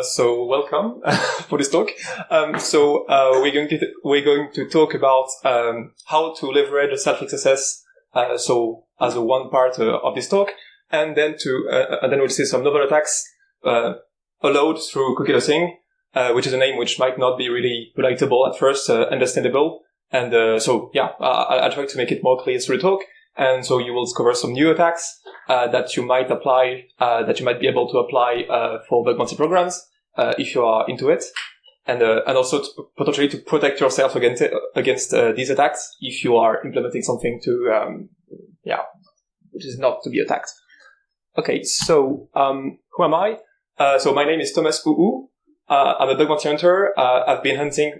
So welcome for this talk. We're going to talk about how to leverage the Self-XSS. So as a one part of this talk, and then we'll see some novel attacks allowed through cookie tossing, which is a name which might not be really relatable at first, understandable. And I'll try to make it more clear through the talk. And so you will discover some new attacks that you might apply, that you might be able to apply for bug bounty programs if you are into it, and also potentially to protect yourself against these attacks if you are implementing something which is not to be attacked. Okay, so who am I? So my name is Thomas Houhou. I'm a bug bounty hunter. I've been hunting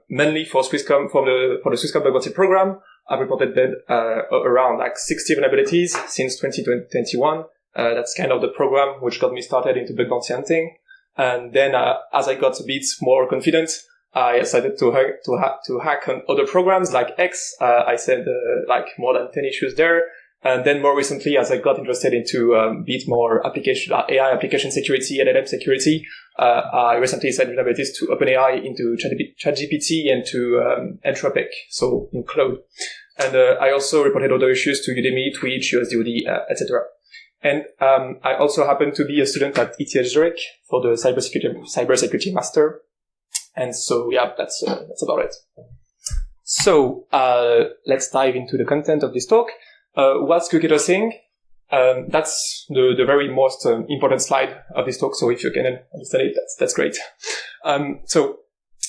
mainly for Swisscom for the Swisscom bug bounty program. I've reported around 60 vulnerabilities since 2021. That's kind of the program which got me started into bug bounty hunting. And then as I got a bit more confident, I decided to hack on other programs like X. I said more than 10 issues there. And then more recently, as I got interested into a bit more AI application security, LLM security, I recently sent vulnerabilities to OpenAI, into ChatGPT, and to Anthropic, so in Cloud. And I also reported other issues to Udemy, Twitch, USDOD, etc. And I also happen to be a student at ETH Zurich for the cybersecurity master. And so, that's about it. So let's dive into the content of this talk. What's cookie tossing? That's the very most important slide of this talk. So if you can understand it, that's great. So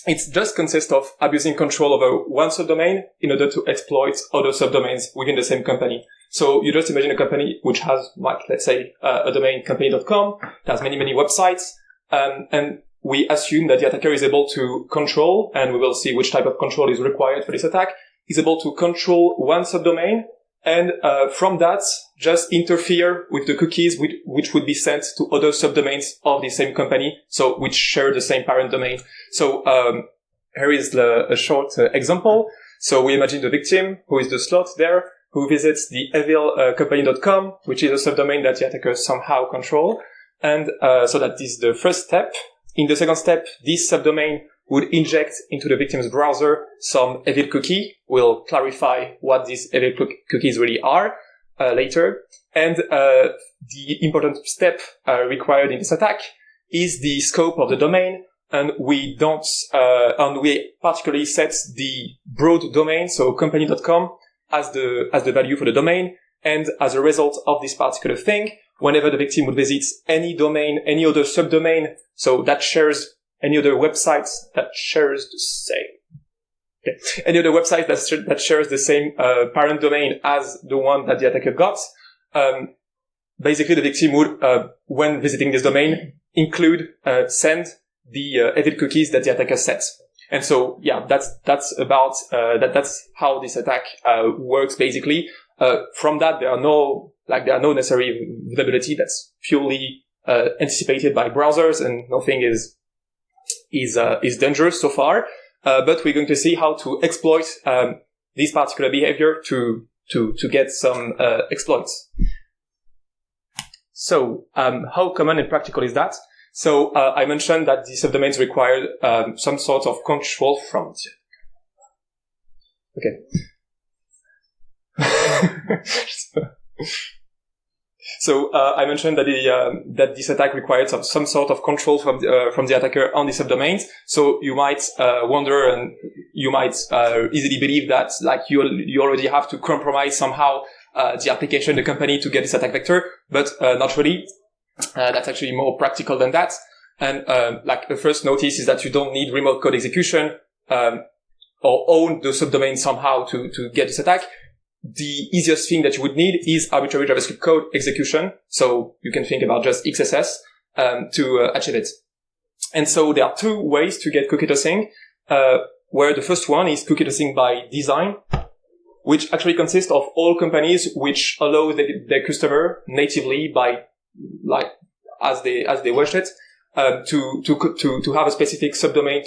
it just consists of abusing control over one subdomain in order to exploit other subdomains within the same company. So you just imagine a company which has, let's say, a domain company.com, that has many websites, and we assume that the attacker is able to control, and we will see which type of control is required for this attack, is able to control one subdomain, and from that, just interfere with the cookies which would be sent to other subdomains of the same company, so which share the same parent domain. So here is a short example. So we imagine the victim, who is the slot there, who visits the evilcompany.com, which is a subdomain that the attackers somehow control. And so that is the first step. In the second step, this subdomain would inject into the victim's browser some evil cookie. We'll clarify what these evil cookies really are later. And the important step required in this attack is the scope of the domain. And we particularly set the broad domain, so company.com, as the value for the domain. And as a result of this particular thing, whenever the victim would visit any domain, any other subdomain, so that shares any other websites that shares the same. Okay. Any other website that shares the same parent domain as the one that the attacker got, basically the victim would, when visiting this domain, send the evil cookies that the attacker sets. And so, that's about that's how this attack works basically. From that, there are no necessary vulnerability. That's purely anticipated by browsers, and nothing is dangerous so far. But we're going to see how to exploit this particular behavior to get some exploits. So how common and practical is that? So I mentioned that the subdomains require some sort of control from. Okay. So I mentioned that that this attack required some sort of control from the attacker on the subdomains. So you might wonder, and you might easily believe that you already have to compromise somehow the application, the company, to get this attack vector, but not really. That's actually more practical than that. And the first notice is that you don't need remote code execution or own the subdomain somehow to get this attack. The easiest thing that you would need is arbitrary JavaScript code execution. So you can think about just XSS to achieve it. And so there are two ways to get cookie tossing, where the first one is cookie tossing by design, which actually consists of all companies which allow their customer natively by as they wish it to have a specific subdomain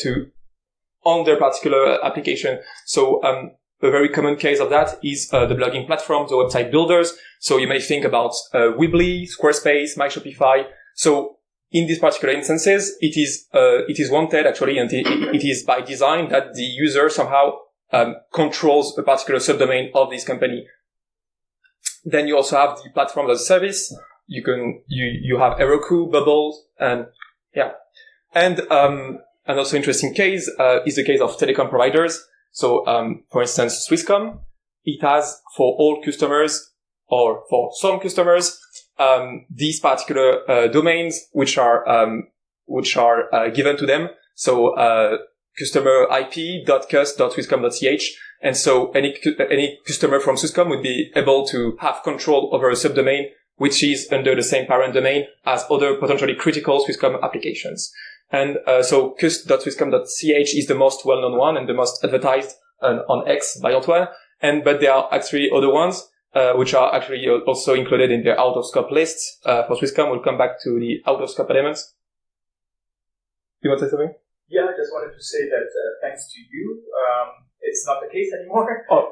on their particular application. So a very common case of that is the blogging platforms, the website builders. So you may think about Weebly, Squarespace, MyShopify. So in these particular instances, it is wanted actually, and it is by design that the user somehow controls a particular subdomain of this company. Then you also have the platform as a service. You have Heroku, Bubble, and yeah. And also interesting case, is the case of telecom providers. So, for instance, Swisscom, it has for all customers or for some customers, these particular, domains which are given to them. So, customer ip.cust.swisscom.ch. And so any customer from Swisscom would be able to have control over a subdomain which is under the same parent domain as other potentially critical Swisscom applications. And so cust.swisscom.ch is the most well-known one and the most advertised on X by Antoine. But there are actually other ones which are actually also included in the out-of-scope list for Swisscom. We'll come back to the out-of-scope elements. You want to say something? Yeah, I just wanted to say that thanks to you, it's not the case anymore. Oh,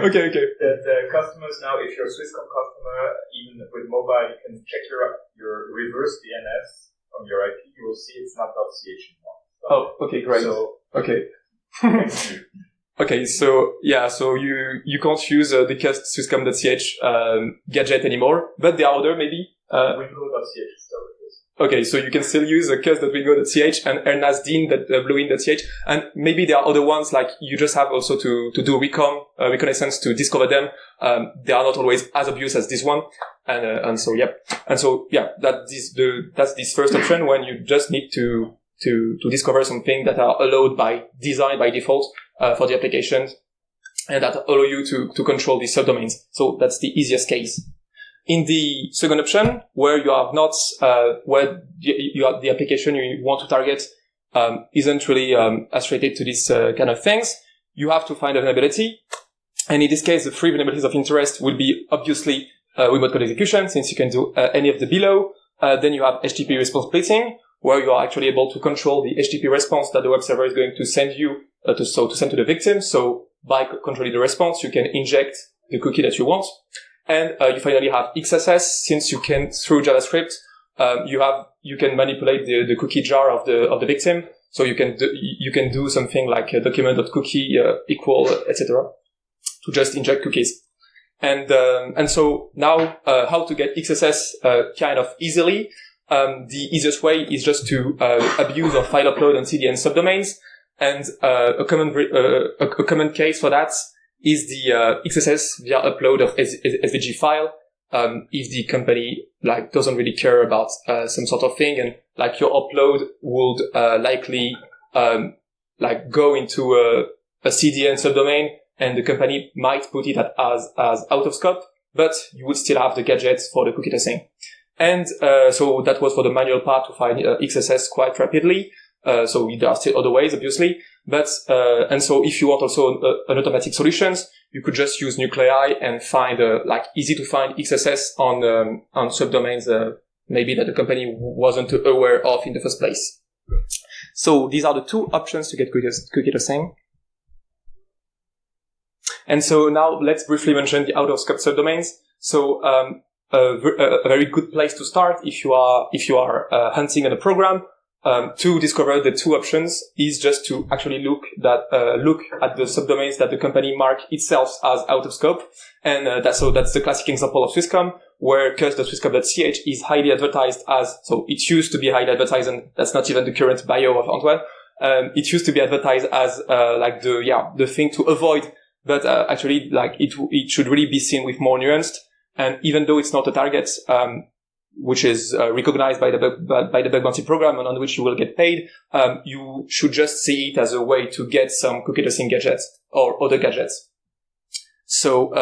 okay. The customers now, if you're a Swisscom customer, even with mobile, you can check your reverse DNS from your IP. You will see it's not .ch anymore. So, oh, okay, great. So, okay. Okay, so yeah, so you can't use the cust swisscom.ch gadget anymore, but there are other maybe wingo.ch. Okay, so you can still use cust.wingo.ch and ernasdin.bluein.ch, and maybe there are other ones like you just have also to do reconnaissance to discover them. They are not always as obvious as this one, and so that's this first option when you just need to discover something that are allowed by design by default for the applications, and that allow you to control these subdomains. So that's the easiest case. In the second option, where you have not, where you have the application you want to target, isn't really, associated to these, kind of things, you have to find a vulnerability. And in this case, the three vulnerabilities of interest will be obviously, remote code execution, since you can do, any of the below. Then you have HTTP response splitting, where you are actually able to control the HTTP response that the web server is going to send you, to send to the victim. So by controlling the response, you can inject the cookie that you want. And you finally have XSS, since you can, through JavaScript, you can manipulate the cookie jar of the victim. So you can do something like document.cookie equal, etc. to just inject cookies. And so now, how to get XSS, kind of easily. The easiest way is just to, abuse of file upload on CDN subdomains. And, a common case for that is the XSS via upload of SVG file. If the company doesn't really care about some sort of thing, and your upload would likely go into a CDN subdomain, and the company might put it as out of scope, but you would still have the gadgets for the cookie testing. And so that was for the manual part to find XSS quite rapidly. So there are still other ways, obviously. But, and so if you want also an automatic solutions, you could just use nuclei and find, easy to find XSS on subdomains, maybe that the company wasn't aware of in the first place. So these are the two options to get cookie testing. And so now let's briefly mention the out-of-scope subdomains. So, a very good place to start if you are hunting on a program, to discover the two options is just to actually look at the subdomains that the company mark itself as out of scope. And that's the classic example of Swisscom, where cust.swisscom.ch is highly advertised as, so it used to be highly advertised, and that's not even the current bio of Antoine. It used to be advertised as, the thing to avoid, but, actually, it should really be seen with more nuanced. And even though it's not a target, which is recognized by the bug bounty program and on which you will get paid, you should just see it as a way to get some cookie testing gadgets or other gadgets. So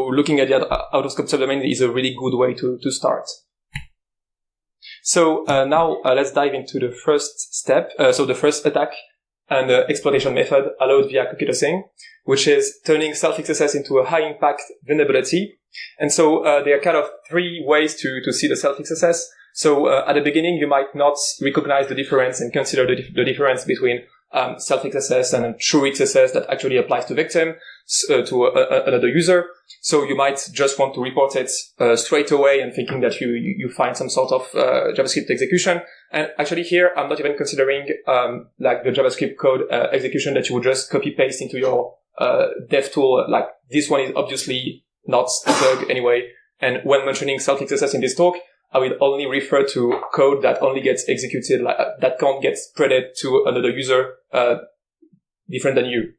looking at the out-of-scope subdomain is a really good way to start. So now let's dive into the first step. So the first attack and exploitation method allowed via cookie testing, which is turning self-XSS into a high-impact vulnerability. And so there are kind of three ways to see the self-XSS. So at the beginning, you might not recognize the difference and consider the difference between self-XSS and a true XSS that actually applies to victim, to another user. So you might just want to report it straight away and thinking that you find some sort of JavaScript execution. And actually here, I'm not even considering like the JavaScript code execution that you would just copy paste into your dev tool. Like this one is obviously not a bug anyway. And when mentioning self-XSS in this talk, I will only refer to code that only gets executed, like that can't get spreaded to another user different than you.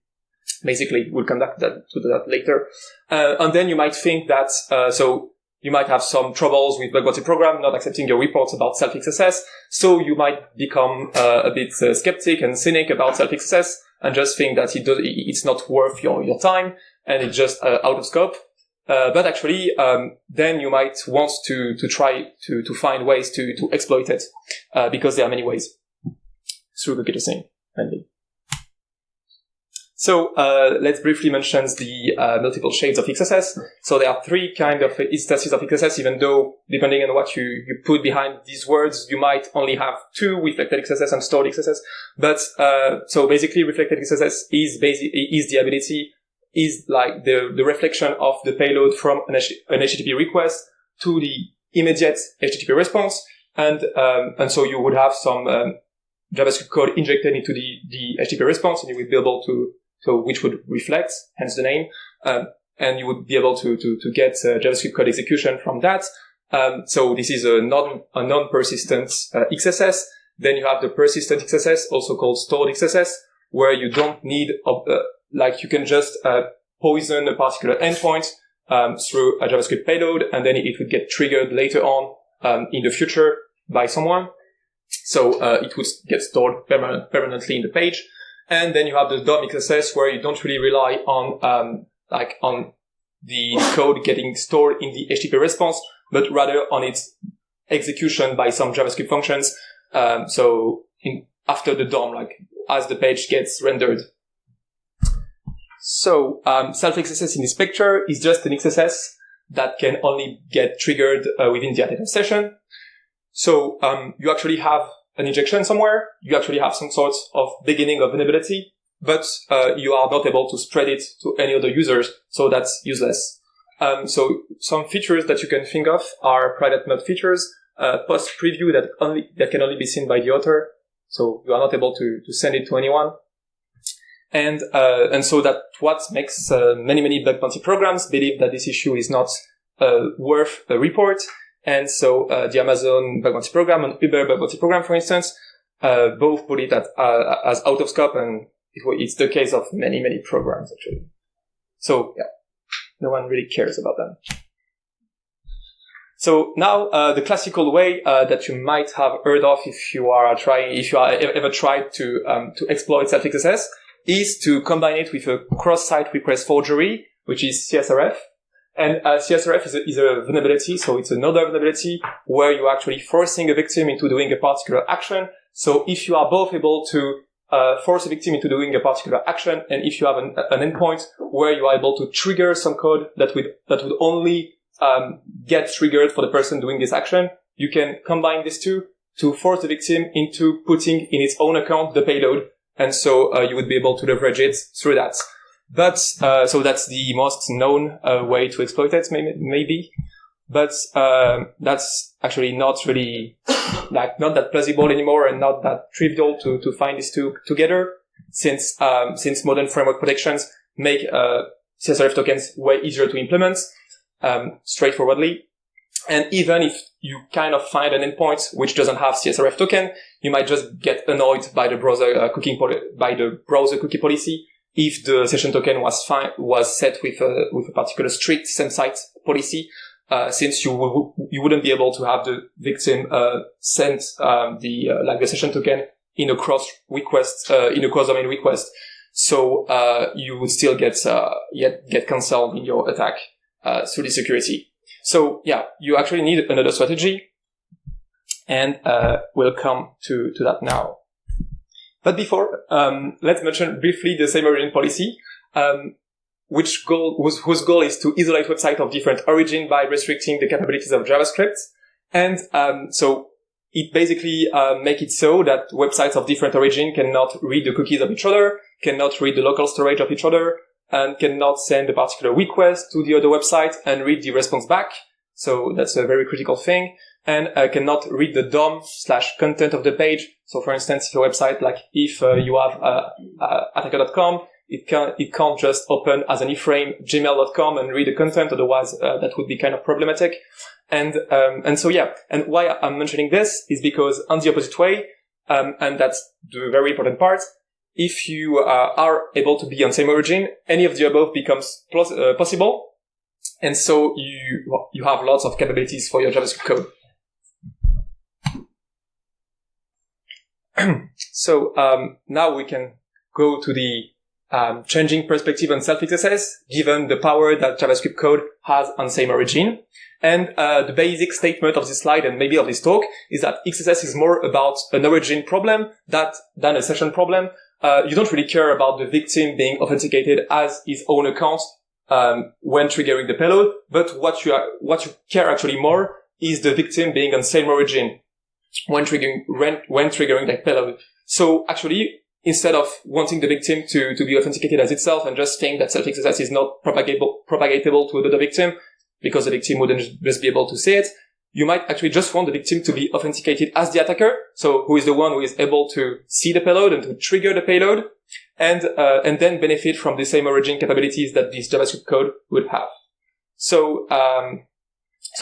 Basically, we'll come back to that later. And then you might think that, so you might have some troubles with bug bounty program not accepting your reports about self-XSS. So you might become a bit skeptic and cynic about self-XSS and just think that it's not worth your time and it's just out of scope. But actually, then you might want to try to find ways to exploit it, because there are many ways through computer scene mainly. So, let's briefly mention the multiple shades of XSS. So there are three kind of instances of XSS, even though depending on what you put behind these words, you might only have two, reflected XSS and stored XSS. But, so basically reflected XSS is the ability, is like the reflection of the payload from an HTTP request to the immediate HTTP response. And so you would have some, JavaScript code injected into the HTTP response, and you would be able so which would reflect, hence the name, and you would be able to get JavaScript code execution from that. So this is a non-persistent XSS. Then you have the persistent XSS, also called stored XSS, where you don't need, like you can just poison a particular endpoint through a JavaScript payload, and then it would get triggered later on in the future by someone. So it would get stored permanently in the page. And then you have the DOM XSS, where you don't really rely on on the code getting stored in the HTTP response, but rather on its execution by some JavaScript functions. After the DOM, like as the page gets rendered. So self-XSS in this picture is just an XSS that can only get triggered within the attendance session. So you actually have an injection somewhere, you actually have some sort of beginning of vulnerability, but you are not able to spread it to any other users, so that's useless. So some features that you can think of are private mode features, post preview that can only be seen by the author, so you are not able to send it to anyone. And so that what makes many bug bounty programs believe that this issue is not worth a report. And so the Amazon bug bounty program and Uber bug bounty program, for instance, both put it as out of scope, and it's the case of many programs actually. So yeah, no one really cares about them. So now the classical way that you might have heard of if you ever tried to exploit self-XSS is to combine it with a cross-site request forgery, which is CSRF. And CSRF is a vulnerability, so it's another vulnerability where you're actually forcing a victim into doing a particular action. So if you are both able to force a victim into doing a particular action, and if you have an endpoint where you are able to trigger some code that would only get triggered for the person doing this action, you can combine these two to force the victim into putting in its own account the payload, and so you would be able to leverage it through that. But so that's the most known way to exploit it, maybe. But that's actually not really not that plausible anymore, and not that trivial to find these two together, since modern framework protections make CSRF tokens way easier to implement straightforwardly. And even if you kind of find an endpoint which doesn't have CSRF token, you might just get annoyed by the browser cookie policy if the session token was set with a particular strict same site policy, since you wouldn't be able to have the victim send the session token in a cross domain request. So you would still get cancelled in your attack through the security. So yeah, you actually need another strategy, and we'll come to that now. But before, let's mention briefly the same origin policy, whose goal is to isolate websites of different origin by restricting the capabilities of JavaScript. And so it basically make it so that websites of different origin cannot read the cookies of each other, cannot read the local storage of each other, and cannot send a particular request to the other website and read the response back. So that's a very critical thing. And cannot read the DOM/content of the page. So for instance, if your website, like if you have attacker.com, it can't just open as an iframe gmail.com and read the content. Otherwise, that would be kind of problematic. And so yeah. And why I'm mentioning this is because on the opposite way, and that's the very important part, if you are able to be on same origin, any of the above becomes possible. And so you have lots of capabilities for your JavaScript code. So now we can go to the changing perspective on Self-XSS, given the power that JavaScript code has on same origin. And the basic statement of this slide and maybe of this talk is that XSS is more about an origin problem than a session problem. You don't really care about the victim being authenticated as his own account when triggering the payload, but what you care actually more is the victim being on same origin when triggering that payload. So actually, instead of wanting the victim to be authenticated as itself and just think that Self-XSS is not propagatable to another victim because the victim wouldn't just be able to see it, you might actually just want the victim to be authenticated as the attacker, so who is the one who is able to see the payload and to trigger the payload, and then benefit from the same origin capabilities that this JavaScript code would have. So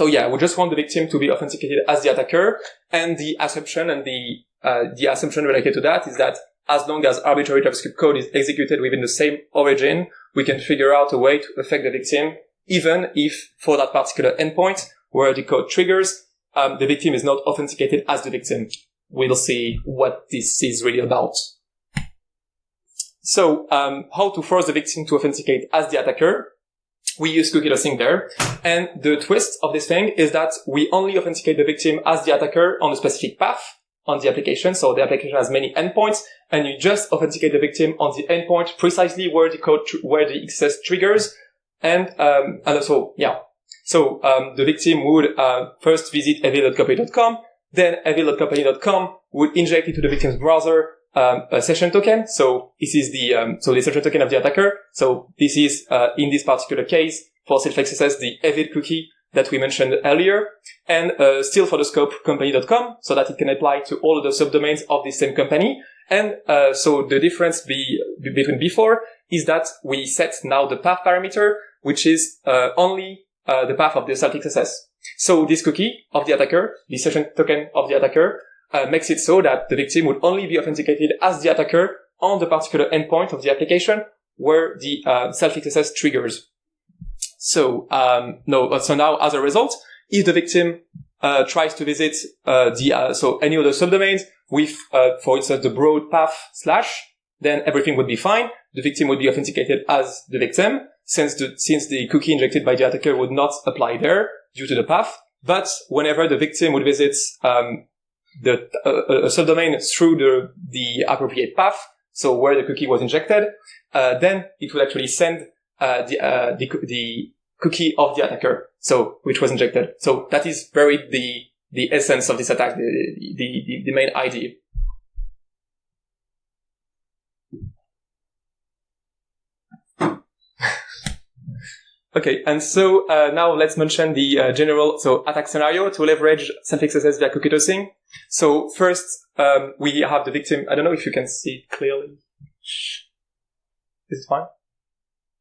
yeah, we just want the victim to be authenticated as the attacker, and the assumption related to that is that as long as arbitrary JavaScript code is executed within the same origin, we can figure out a way to affect the victim, even if for that particular endpoint where the code triggers, the victim is not authenticated as the victim. We'll see what this is really about. So, how to force the victim to authenticate as the attacker? We use cookie losing there. And the twist of this thing is that we only authenticate the victim as the attacker on a specific path on the application. So the application has many endpoints, and you just authenticate the victim on the endpoint precisely where the where the XSS triggers. And also, yeah. So, the victim would, first visit evil.company.com, then evil.company.com would inject into the victim's browser, a session token. So this is the session token of the attacker. So this is, in this particular case, for Self-XSS, the evil cookie that we mentioned earlier. And, still for the scope, company.com, so that it can apply to all of the subdomains of the same company. And, so the difference between before is that we set now the path parameter, which is, only the path of the Self-XSS. So this cookie of the attacker, the session token of the attacker, makes it so that the victim would only be authenticated as the attacker on the particular endpoint of the application where the Self-XSS triggers. So now as a result, if the victim tries to visit so any other subdomains with, for instance, the broad path / then everything would be fine. The victim would be authenticated as the victim, since the cookie injected by the attacker would not apply there due to the path. But whenever the victim would visit a subdomain through the appropriate path, so where the cookie was injected, then it would actually send the cookie of the attacker, so which was injected. So that is very the essence of this attack, the main idea. Okay, and so now let's mention the general attack scenario to leverage Self-XSS via cookie tossing. So first, we have the victim. I don't know if you can see it clearly. Is it fine?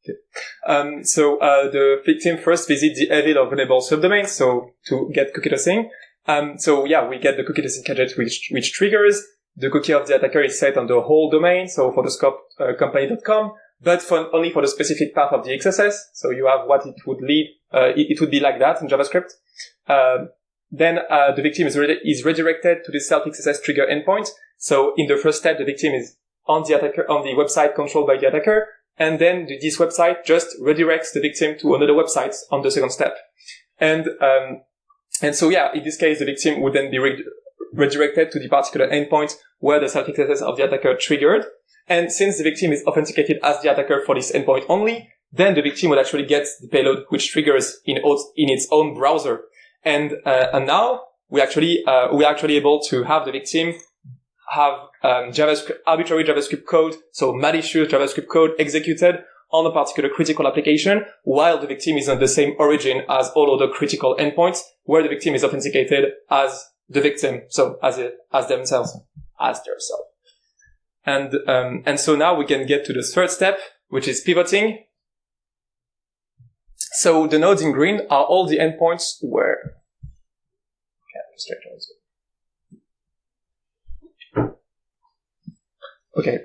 Okay. The victim first visits the evil or vulnerable subdomain, so to get cookie tossing. We get the cookie tossing gadget which triggers. The cookie of the attacker is set on the whole domain, so for the scope company.com. But only for the specific path of the XSS. So you have what it would lead. It would be like that in JavaScript. Then the victim is redirected to the Self-XSS trigger endpoint. So in the first step, the victim is on the website controlled by the attacker, and then this website just redirects the victim to another website on the second step. And so in this case, the victim would then be redirected to the particular endpoint where the Self-XSS of the attacker triggered. And since the victim is authenticated as the attacker for this endpoint only, then the victim would actually get the payload which triggers in its own browser. And now we're actually able to have the victim have arbitrary JavaScript code, so malicious JavaScript code executed on a particular critical application, while the victim is on the same origin as all other critical endpoints, where the victim is authenticated as the victim, so as themselves. And so now we can get to the third step, which is pivoting. So the nodes in green are all the endpoints where... Okay.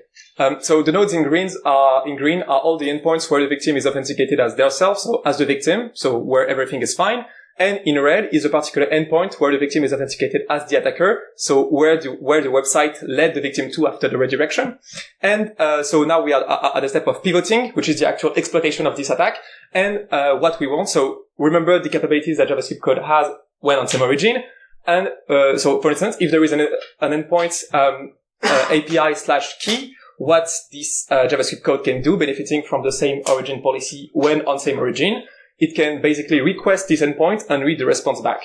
So the nodes in green are all the endpoints where the victim is authenticated as theirself, so as the victim, so where everything is fine. And in red is a particular endpoint where the victim is authenticated as the attacker, so where the website led the victim to after the redirection. And so now we are at the step of pivoting, which is the actual exploitation of this attack. And what we want, so remember the capabilities that JavaScript code has when on same origin. And so for instance, if there is an endpoint API/key, what this JavaScript code can do, benefiting from the same origin policy when on same origin, it can basically request this endpoint and read the response back.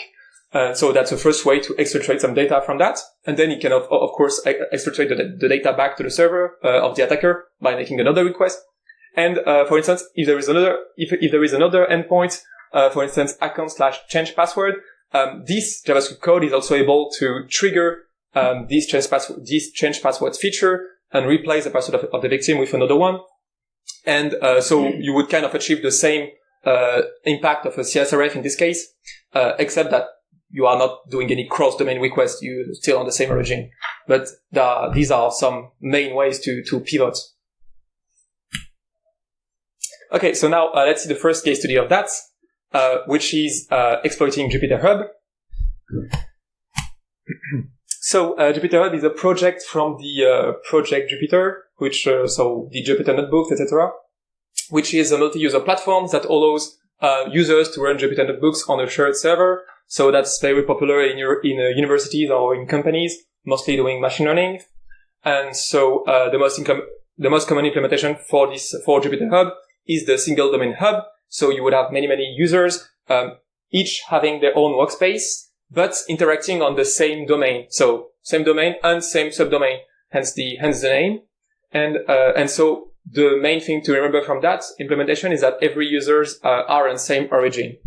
So that's the first way to exfiltrate some data from that. And then it can, of course, exfiltrate the data back to the server of the attacker by making another request. And for instance, if there is another endpoint, for instance, account/change password, this JavaScript code is also able to trigger this change password feature and replace the password of the victim with another one. And so you would kind of achieve the same impact of a CSRF in this case, except that you are not doing any cross-domain requests. You're still on the same origin. But these are some main ways to pivot. Okay, so now let's see the first case study of that, which is exploiting Jupyter Hub. So Jupyter Hub is a project from the project Jupyter, which so the Jupyter notebooks, etc., which is a multi-user platform that allows users to run Jupyter notebooks on a shared server. So that's very popular in universities or in companies, mostly doing machine learning. And so the most common implementation for Jupyter Hub is the single domain hub. So you would have many users, each having their own workspace, but interacting on the same domain. So same domain and same subdomain, hence the name. And so the main thing to remember from that implementation is that every users are on the same origin.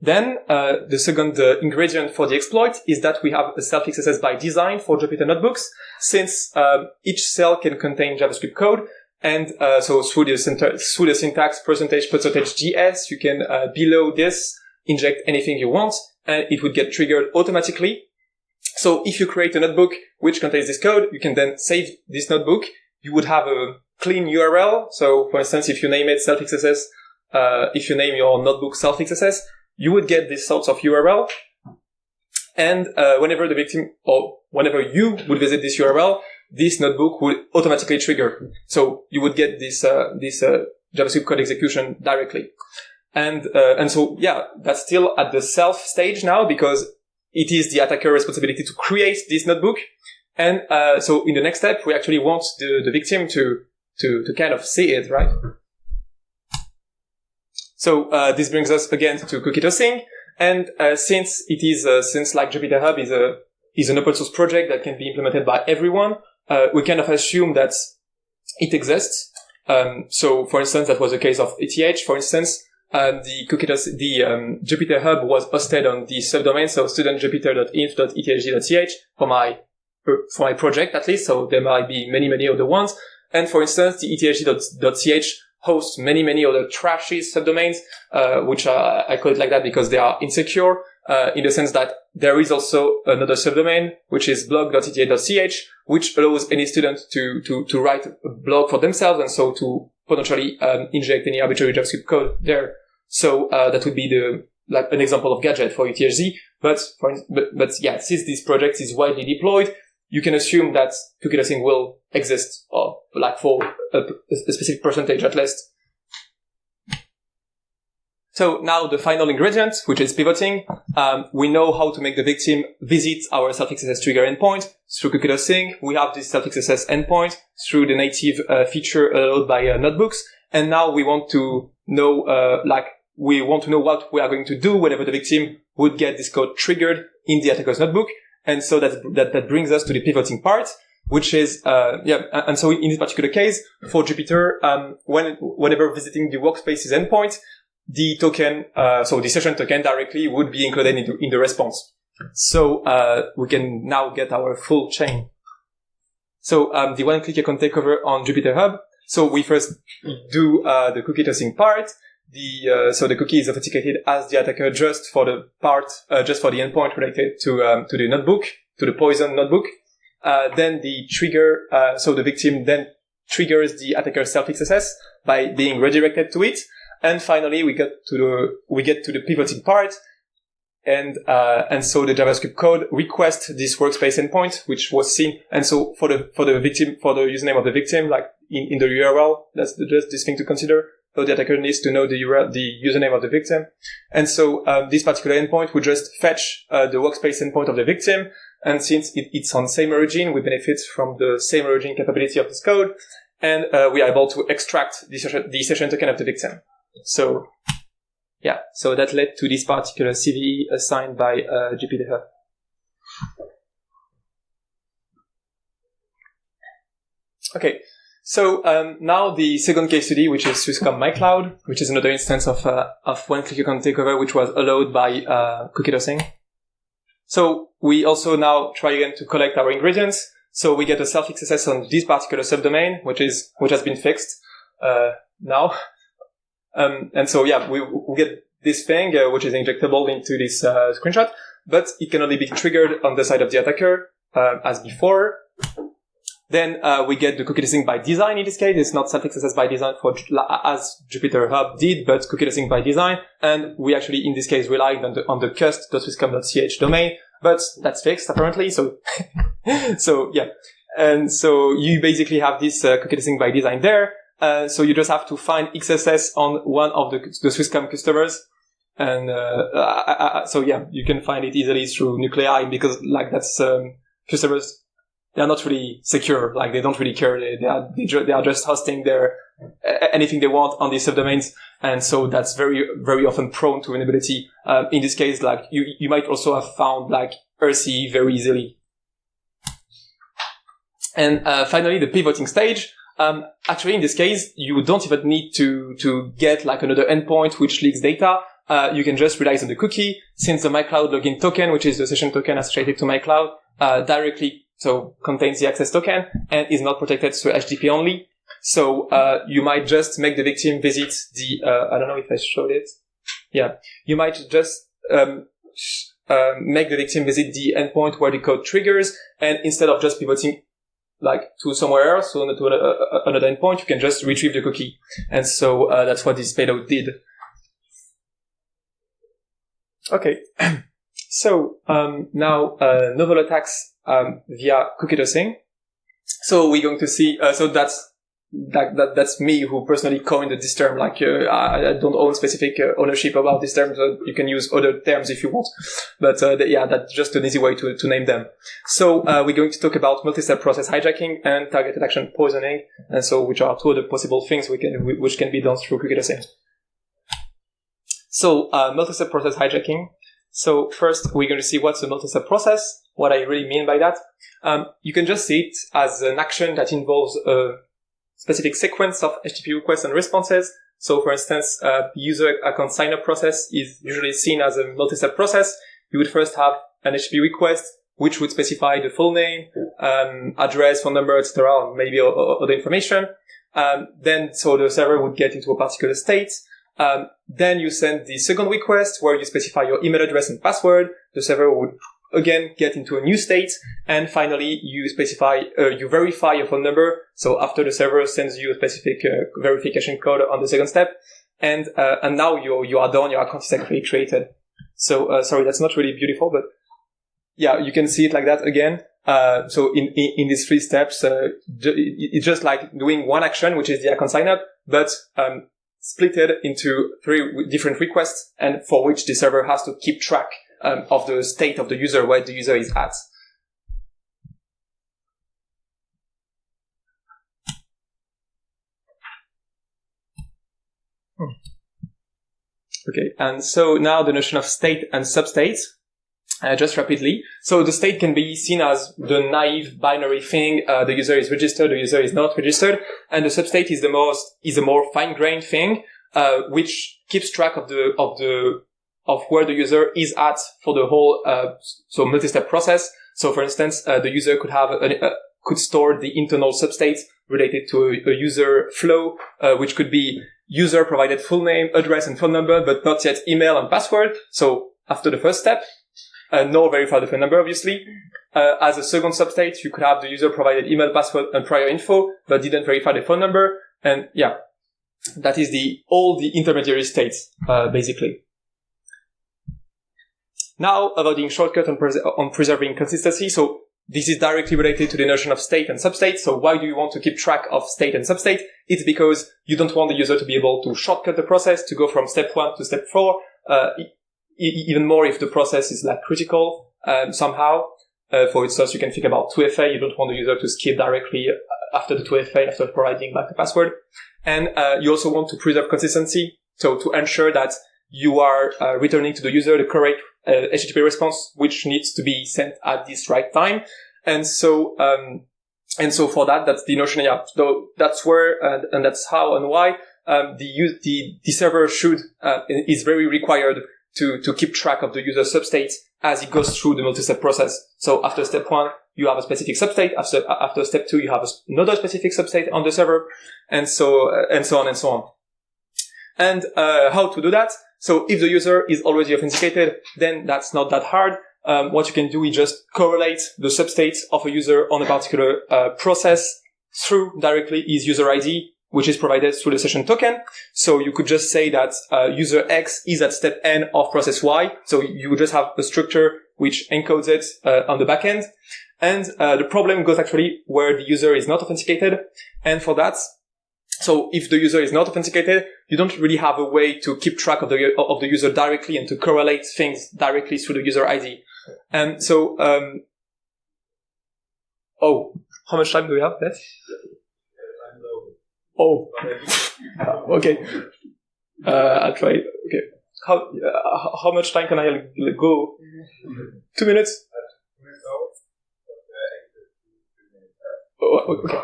Then the second ingredient for the exploit is that we have a self-XSS by design for Jupyter notebooks, since each cell can contain JavaScript code. And so through the syntax %/%gs, you can below this inject anything you want, and it would get triggered automatically. So if you create a notebook which contains this code, you can then save this notebook. You would have a clean URL. So for instance, if you name it self-XSS, if you name your notebook self-XSS, you would get this sort of URL. And whenever the victim or whenever you would visit this URL, this notebook would automatically trigger. So you would get this JavaScript code execution directly. And so, yeah, that's still at the self stage now, because it is the attacker's responsibility to create this notebook. And so in the next step, we actually want the victim to kind of see it, right? So this brings us again to cookie tossing. And since like Jupyter Hub is an open source project that can be implemented by everyone, we kind of assume that it exists. So for instance, that was the case of ETH. For instance, the Jupyter Hub was hosted on the subdomain, so studentjupyter.inf.ethg.ch for my project at least. So there might be many other ones. And for instance, the ethg.ch hosts many other trashy subdomains, which I call it like that because they are insecure, in the sense that there is also another subdomain, which is blog.eth.ch, which allows any student to write a blog for themselves, and so to potentially inject any arbitrary JavaScript code there. So that would be an example of gadget for ETHZ. But yeah, since this project is widely deployed, you can assume that cookie tossing will exist, or like for a specific percentage at least. So now the final ingredient, which is pivoting. We know how to make the victim visit our self-XSS trigger endpoint through cookie tossing. We have this self-XSS endpoint through the native feature allowed by notebooks. And now we want to know, we want to know what we are going to do whenever the victim would get this code triggered in the attacker's notebook. And so that brings us to the pivoting part, which is, and so in this particular case, for Jupyter, whenever visiting the workspace's endpoint, the token, so the session token directly would be included in the response. So, we can now get our full chain. So, the one-click account takeover on Jupyter Hub. So we first do, the cookie tossing part. So the cookie is authenticated as the attacker just for the part, just for the endpoint related to the notebook, to the poison notebook. Then the trigger, so the victim then triggers the attacker's self-XSS by being redirected to it. And finally, we get to the pivoting part. And so the JavaScript code requests this workspace endpoint, which was seen. And so for the username of the victim, like in the URL, that's just this thing to consider. So the attacker needs to know the username of the victim. And so, this particular endpoint would just fetch, the workspace endpoint of the victim. And since it's on same origin, we benefit from the same origin capability of this code. And, we are able to extract the session token of the victim. So, yeah, so that led to this particular CVE assigned by Jupyter Hub. Okay, so now the second case study, which is Swisscom MyCloud, which is another instance of one-click account takeover, which was allowed by cookie tossing. So we also now try again to collect our ingredients. So we get a self-XSS on this particular subdomain, which has been fixed now. And so, yeah, we get this thing, which is injectable into this screenshot, but it can only be triggered on the side of the attacker, as before. Then, we get the cookie tossing by design in this case. It's not self-XSS by design as Jupyter Hub did, but cookie tossing by design. And we actually, in this case, relied on the cust.swisscom.ch domain, but that's fixed apparently. So, so yeah. And so you basically have this cookie tossing by design there. So you just have to find XSS on one of the Swisscom customers. And, so yeah, you can find it easily through nuclei because like that's, customers, they are not really secure. Like they don't really care. They are just hosting anything they want on these subdomains. And so that's very, very often prone to vulnerability. In this case, like you might also have found like RC very easily. And, finally, the pivoting stage. Actually, in this case, you don't even need to get like another endpoint which leaks data. You can just rely on the cookie, since the MyCloud login token, which is the session token associated to MyCloud, directly contains the access token and is not protected through HTTP only. So you might just make the victim visit the I don't know if I showed it. Yeah, you might just make the victim visit the endpoint where the code triggers, and instead of just pivoting like to somewhere else, so to another endpoint, you can just retrieve the cookie. And so that's what this payload did. Okay, so now novel attacks via cookie tossing. So we're going to see. So that's me who personally coined this term. Like I don't own specific ownership about this term. So you can use other terms if you want. But yeah, that's just an easy way to name them. So we're going to talk about multi-step process hijacking and targeted action poisoning, and so which are two other possible things which can be done through cookie tossing. So multi-step process hijacking. So first, we're going to see what's a multi-step process. What I really mean by that. You can just see it as an action that involves a specific sequence of HTTP requests and responses. So for instance, user account sign-up process is usually seen as a multi-step process. You would first have an HTTP request, which would specify the full name, address, phone number, etc., or maybe other information. Then, so the server would get into a particular state. Then you send the second request where you specify your email address and password. The server would again get into a new state, and finally you specify you verify your phone number. So after the server sends you a specific verification code on the second step, and now you are done. Your account is actually created. So sorry, that's not really beautiful, but yeah, you can see it like that again. So in these three steps, it's just like doing one action, which is the account sign up, but split it into three different requests, and for which the server has to keep track of the state of the user, where the user is at. Okay, and so now the notion of state and substate, just rapidly. So the state can be seen as the naive binary thing. The user is registered, the user is not registered, and the substate is a more fine-grained thing, which keeps track of where the user is at for the whole, multi-step process. So for instance, the user could store the internal substate related to a user flow, which could be user provided full name, address, and phone number, but not yet email and password. So after the first step, nor verify the phone number, obviously. As a second substate, you could have the user provided email, password, and prior info, but didn't verify the phone number. And yeah, that is all the intermediary states, basically. Now, about the shortcut on preserving consistency. So this is directly related to the notion of state and substate. So why do you want to keep track of state and substate? It's because you don't want the user to be able to shortcut the process, to go from step 1 to step 4, even more if the process is critical somehow. For instance, you can think about 2FA. You don't want the user to skip directly after the 2FA, after providing the password. And you also want to preserve consistency. So to ensure that you are returning to the user the correct HTTP response, which needs to be sent at this right time. And so for that, that's the notion. Yeah, so that's where and that's how and why the server is very required to keep track of the user substate as it goes through the multi-step process. So after step 1, you have a specific substate. After step 2, you have another specific substate on the server, and so on and so on. And how to do that? So if the user is already authenticated, then that's not that hard. What you can do is just correlate the substate of a user on a particular process through directly his user ID, which is provided through the session token. So you could just say that user X is at step N of process Y. So you would just have a structure which encodes it on the backend. And the problem goes actually where the user is not authenticated. And for that, so if the user is not authenticated, you don't really have a way to keep track of the user directly and to correlate things directly through the user ID. And so, how much time do we have left? Oh, okay. I'll try. Okay. How much time can I go? 2 minutes? Oh, okay.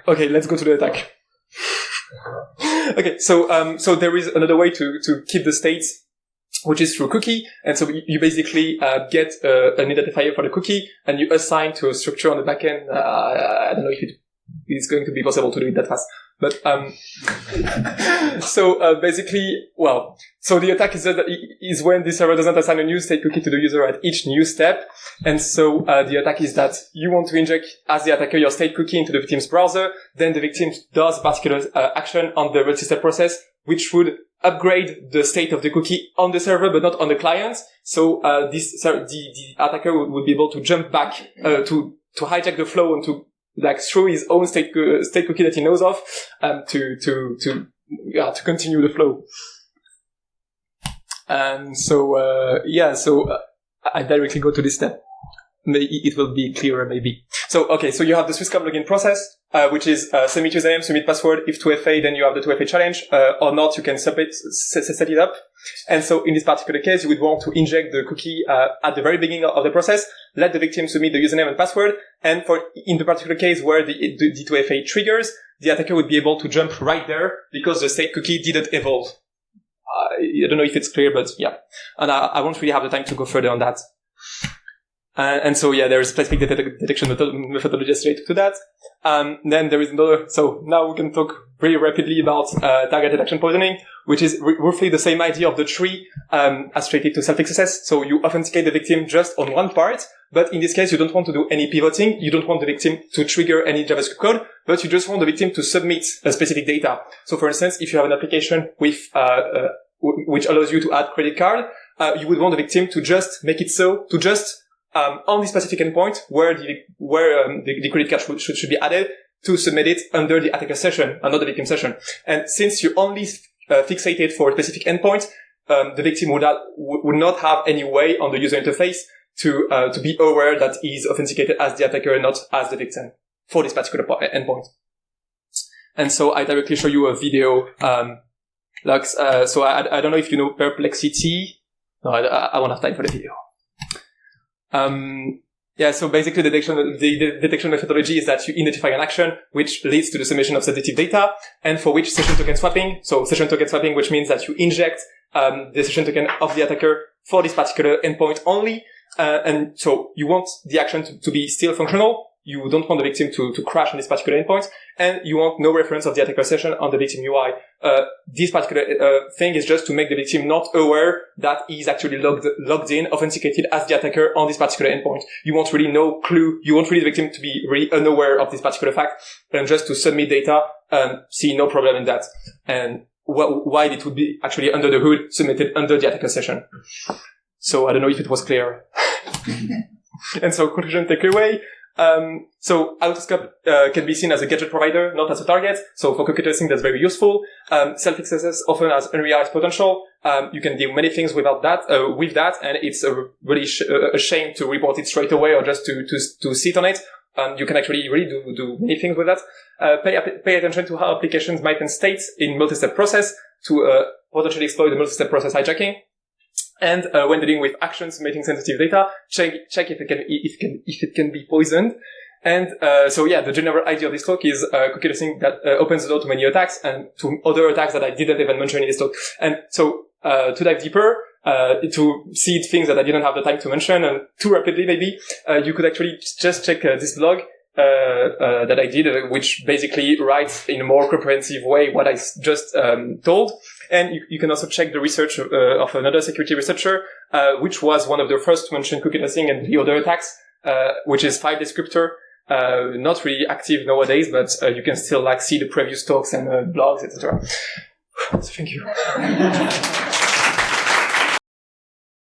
Okay, let's go to the attack. Okay, so there is another way to keep the states, which is through cookie. And so you basically get an identifier for the cookie, and you assign to a structure on the backend. I don't know if it's going to be possible to do it that fast. But so basically, so the attack is when the server doesn't assign a new state cookie to the user at each new step. And so the attack is that you want to inject, as the attacker, your state cookie into the victim's browser. Then the victim does a particular action on the multi-step process, which would upgrade the state of the cookie on the server, but not on the client. So the attacker would be able to jump back to hijack the flow and to through his own state cookie that he knows of, to continue the flow. And so, I directly go to this step. Maybe it will be clearer, maybe. So, okay, so you have the Swisscom login process, which is, submit username, submit password. If 2FA, then you have the 2FA challenge, or not, you can set it up. And so in this particular case, you would want to inject the cookie, at the very beginning of the process, let the victim submit the username and password. And in the particular case where the 2FA triggers, the attacker would be able to jump right there because the state cookie didn't evolve. I don't know if it's clear, but yeah. And I won't really have the time to go further on that. And so, there is specific detection methodology related to that. Then there is another, so now we can talk pretty rapidly about, target detection poisoning, which is roughly the same idea of the tree, as related to self-XSS. So you authenticate the victim just on one part, but in this case, you don't want to do any pivoting. You don't want the victim to trigger any JavaScript code, but you just want the victim to submit a specific data. So for instance, if you have an application with, which allows you to add credit card, you would want the victim to just make it so, to just on the specific endpoint where the credit card should be added, to submit it under the attacker session and not the victim session. And since you only fixated for a specific endpoint, the victim would not have any way on the user interface to be aware that he is authenticated as the attacker, not as the victim for this particular endpoint. And so I directly show you a video logs. So I don't know if you know perplexity. No, I won't have time for the video. Yeah, so basically the detection methodology is that you identify an action which leads to the submission of sensitive data, and for which session token swapping, which means that you inject the session token of the attacker for this particular endpoint only, and so you want the action to be still functional. You don't want the victim to crash on this particular endpoint, and you want no reference of the attacker session on the victim UI. This particular thing is just to make the victim not aware that he's actually logged in, authenticated as the attacker on this particular endpoint. You want really no clue. You want really the victim to be really unaware of this particular fact, and just to submit data and see no problem in that. And why it would be actually under the hood submitted under the attacker session. So I don't know if it was clear. And so conclusion takeaway. So Autoscope can be seen as a gadget provider, not as a target. So for cookie tracing, that's very useful. Self-XSS often has unrealized potential. You can do many things with that, and it's really a shame to report it straight away or just to sit on it. You can actually really do many things with that. Pay attention to how applications might end states in multi-step process to potentially exploit the multi-step process hijacking. And when dealing with actions submitting sensitive data, check if it can be poisoned. And so yeah, the general idea of this talk is cookie tracing that opens the door to many attacks and to other attacks that I didn't even mention in this talk. And so to dive deeper, to see things that I didn't have the time to mention and too rapidly maybe, you could actually just check this blog that I did, which basically writes in a more comprehensive way what I just told. And you can also check the research of another security researcher, which was one of the first to mention cookie tracing and the other attacks, which is File Descriptor. Not really active nowadays, but you can still see the previous talks and blogs, etc. So thank you.